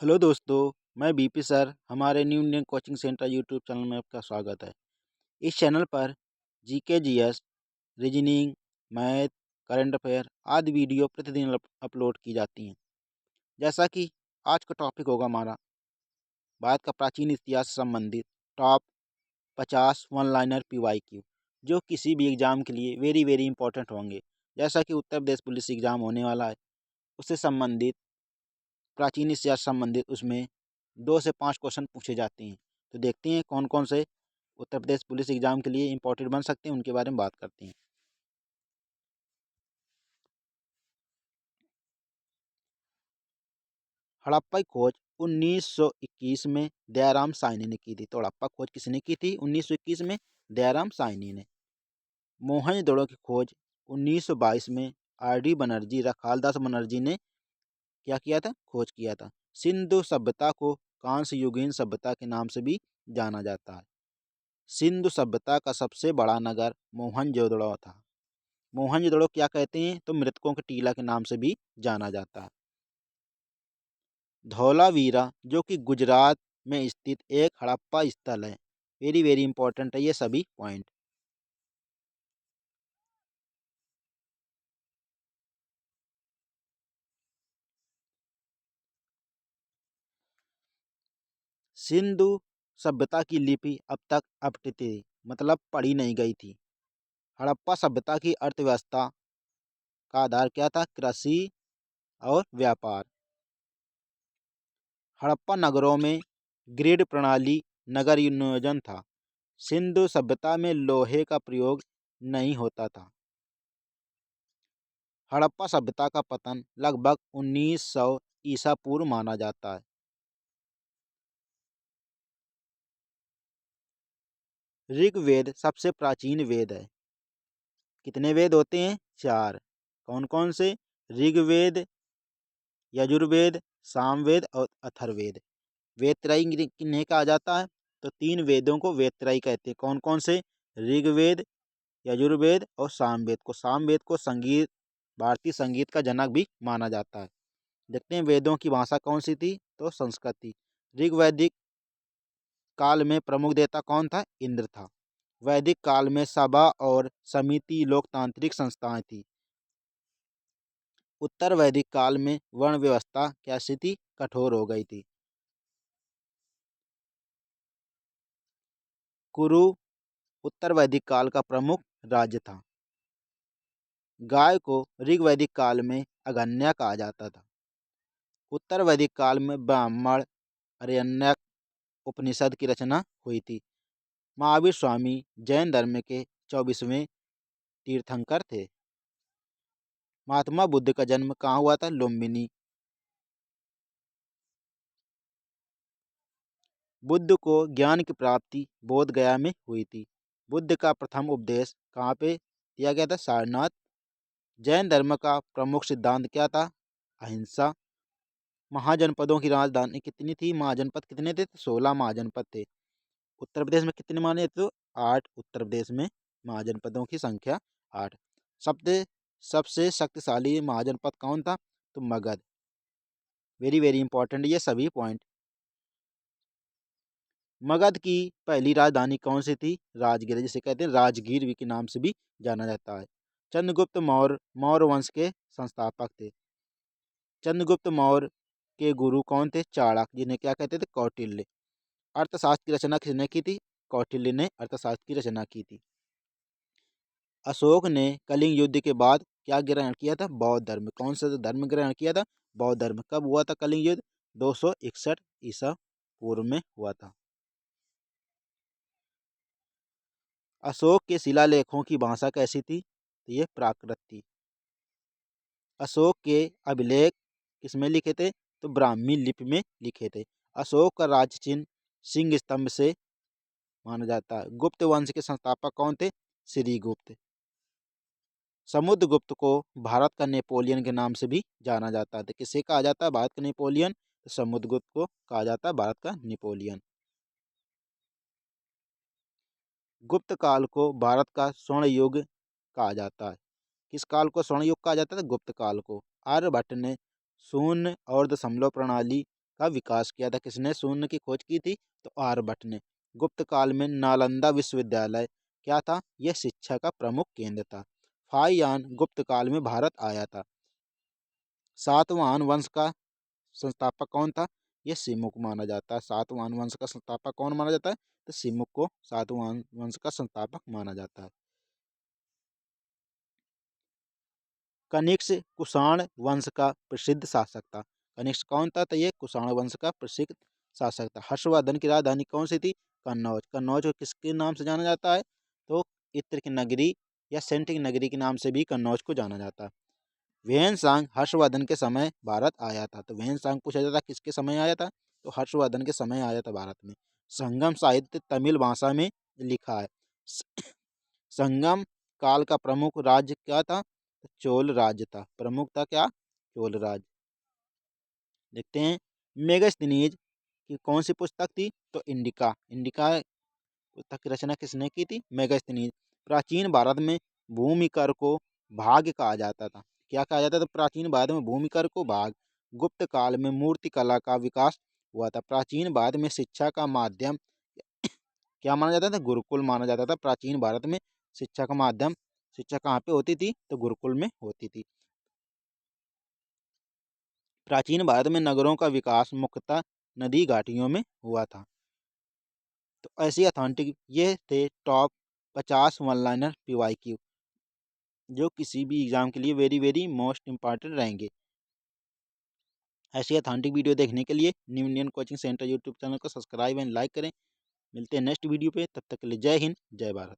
Hello दोस्तों, मैं BP sir हमारे new Indian coaching centre YouTube channel में आपका स्वागत है। इस चैनल पर GK GS, reasoning, math, current affair आदि वीडियो प्रतिदिन अपलोड की जाती हैं। जैसा कि आज का टॉपिक होगा हमारा भारत का प्राचीन इतिहास से संबंधित टॉप 50 वन लाइनर पीवाईक्यू, जो किसी भी एग्जाम के लिए वेरी वेरी इंपॉर्टेंट होंगे। जैसा कि उत्तर प्रदेश पुलिस एग्जाम होने वाला है, उससे संबंधित प्राचीन इतिहास संबंधित उसमें 2 से 5 क्वेश्चन पूछे जाते हैं। तो देखते हैं कौन कौन से उत्तर प्रदेश पुलिस एग्जाम के लिए इंपॉर्टेंट बन सकते हैं, उनके बारे में बात करते हैं। हड़प्पा की खोज 1921 में दयाराम साहनी ने की थी। तो हड़प्पा खोज किसने की थी? 1921 में दयाराम साहनी ने। मोहनजोदड़ो की खोज 1922 में आर डी बनर्जी, रखालदास बनर्जी ने क्या किया था? खोज किया था। सिंधु सभ्यता को कांस्य युगीन सभ्यता के नाम से भी जाना जाता है। सिंधु सभ्यता का सबसे बड़ा नगर मोहनजोदड़ो था। मोहनजोदड़ो क्या कहते हैं? तो मृतकों के टीला के नाम से भी जाना जाता है। धौलावीरा जो कि गुजरात में स्थित एक हड़प्पा स्थल है। वेरी वेरी इंपॉर्टेंट है ये सभी पॉइंट। सिंधु सभ्यता की लिपि अब तक अपठित थी, मतलब पढ़ी नहीं गई थी। हड़प्पा सभ्यता की अर्थव्यवस्था का आधार क्या था? कृषि और व्यापार। हड़प्पा नगरों में ग्रिड प्रणाली नगर नियोजन था। सिंधु सभ्यता में लोहे का प्रयोग नहीं होता था। हड़प्पा सभ्यता का पतन लगभग 1900 ईसा पूर्व माना जाता है। ऋग्वेद सबसे प्राचीन वेद है। कितने वेद होते हैं? 4। कौन कौन से? ऋग्वेद, यजुर्वेद, सामवेद और अथर्ववेद। वेद त्रयी किन्हें कहा जाता है? तो 3 वेदों को वेद त्रयी कहते हैं। कौन कौन से? ऋग्वेद, यजुर्वेद और सामवेद को। सामवेद को संगीत, भारतीय संगीत का जनक भी माना जाता है। देखते हैं वेदों की भाषा कौन सी थी? तो संस्कृत थी। ऋग्वैदिक काल में प्रमुख देवता कौन था? इंद्र था। वैदिक काल में सभा और समिति लोकतांत्रिक संस्थाएं थी। उत्तर वैदिक काल में वर्ण व्यवस्था कैसी थी? कठोर हो गई थी। कुरु उत्तर वैदिक काल का प्रमुख राज्य था। गाय को ऋग्वैदिक काल में अगन्या कहा जाता था। उत्तर वैदिक काल में ब्राह्मण अरण्यक उपनिषद की रचना हुई थी। महावीर स्वामी जैन धर्म के 24वें तीर्थंकर थे। महात्मा बुद्ध का जन्म कहाँ हुआ था? लुम्बिनी। बुद्ध को ज्ञान की प्राप्ति बोध गया में हुई थी। बुद्ध का प्रथम उपदेश कहाँ पे दिया गया था? सारनाथ। जैन धर्म का प्रमुख सिद्धांत क्या था? अहिंसा। महाजनपदों की राजधानी कितनी थी? महाजनपद कितने थे? 16 महाजनपद थे। उत्तर प्रदेश में कितने माने? तो 8। उत्तर प्रदेश में महाजनपदों की संख्या 8। सबसे सबसे शक्तिशाली महाजनपद कौन था? तो मगध। वेरी वेरी इंपॉर्टेंट ये सभी पॉइंट। मगध की पहली राजधानी कौन सी थी? राजगीर, जिसे कहते हैं राजगीर भी के नाम से भी जाना जाता है। चंद्रगुप्त मौर्य मौर्य वंश के संस्थापक थे। चंद्रगुप्त मौर्य के गुरु कौन थे? चाणक्य, जिन्हें क्या कहते थे? कौटिल्य। अर्थशास्त्र की रचना किसने की थी? कौटिल्य ने अर्थशास्त्र की रचना की थी। अशोक ने कलिंग युद्ध के बाद क्या ग्रहण किया था? बौद्ध धर्म। कौन सा धर्म ग्रहण किया था? बौद्ध धर्म। कब हुआ था कलिंग युद्ध? 261 ईसा पूर्व में हुआ था। अशोक के शिलालेखों की भाषा कैसी थी? तो ये प्राकृत थी। अशोक के अभिलेख किसमें लिखे थे? तो ब्राह्मी लिपि में लिखे थे। अशोक का राज्य चिन्ह सिंह स्तंभ से माना जाता है। गुप्त वंश के संस्थापक कौन थे? श्रीगुप्त। समुद्रगुप्त को भारत का नेपोलियन के नाम से भी जाना जाता है। तो किसे कहा जाता है भारत का नेपोलियन? तो समुद्रगुप्त को कहा जाता है भारत का नेपोलियन। गुप्त काल को भारत का स्वर्ण युग कहा जाता है। किस काल को स्वर्ण युग कहा जाता है? गुप्त काल को। आर्यभट्ट ने शून्य और दशमलव प्रणाली का विकास किया था। किसने शून्य की खोज की थी? तो आर्यभट्ट ने। गुप्त काल में नालंदा विश्वविद्यालय क्या था? यह शिक्षा का प्रमुख केंद्र था। फाहियान गुप्त काल में भारत आया था। सातवाहन वंश का संस्थापक कौन था? यह सिमुक माना जाता है। सातवाहन वंश का संस्थापक कौन माना जाता है? तो सिमुक को सातवाहन वंश का संस्थापक माना जाता है। कनिष्क कुषाण वंश का प्रसिद्ध शासक था। कनिष्क कौन था? तो ये कुषाण वंश का प्रसिद्ध शासक था। हर्षवर्धन की राजधानी कौन सी थी? कन्नौज। कन्नौज को किसके नाम से जाना जाता है? तो इत्र की नगरी या सेंट की नगरी के नाम से भी कन्नौज को जाना जाता है। वेहनसांग हर्षवर्धन के समय भारत आया था। तो वेहनसांग पूछा जाता किसके समय आया था? तो हर्षवर्धन के समय आया था भारत में। संगम साहित्य तमिल भाषा में लिखा है। संगम काल का प्रमुख राज्य क्या था? तो चोल राज्य था। प्रमुख था क्या? चोल राज्य। देखते हैं मेगास्थनीज की कौन सी पुस्तक थी? तो इंडिका। इंडिका पुस्तक की रचना किसने की थी? मेगास्थनीज। प्राचीन भारत में भूमि कर को भाग कहा जाता था। क्या कहा जाता था प्राचीन भारत में? भूमि कर को भाग। गुप्त काल में मूर्ति कला का विकास हुआ था। प्राचीन भारत में शिक्षा का माध्यम क्या माना जाता था? गुरुकुल माना जाता था। प्राचीन भारत में शिक्षा का माध्यम, शिक्षा कहाँ पे होती थी? तो गुरुकुल में होती थी। प्राचीन भारत में नगरों का विकास मुख्यतः नदी घाटियों में हुआ था। तो ऐसी अथॉन्टिक ये थे टॉप 50 वन लाइनर PYQ जो किसी भी एग्जाम के लिए वेरी वेरी मोस्ट इंपॉर्टेंट रहेंगे। ऐसी अथॉन्टिक वीडियो देखने के लिए new Indian coaching centre YouTube channel को सब्सक्राइब एंड लाइक करें। मिलते हैं नेक्स्ट वीडियो पे, तब तक के लिए जय हिंद, जय भारत।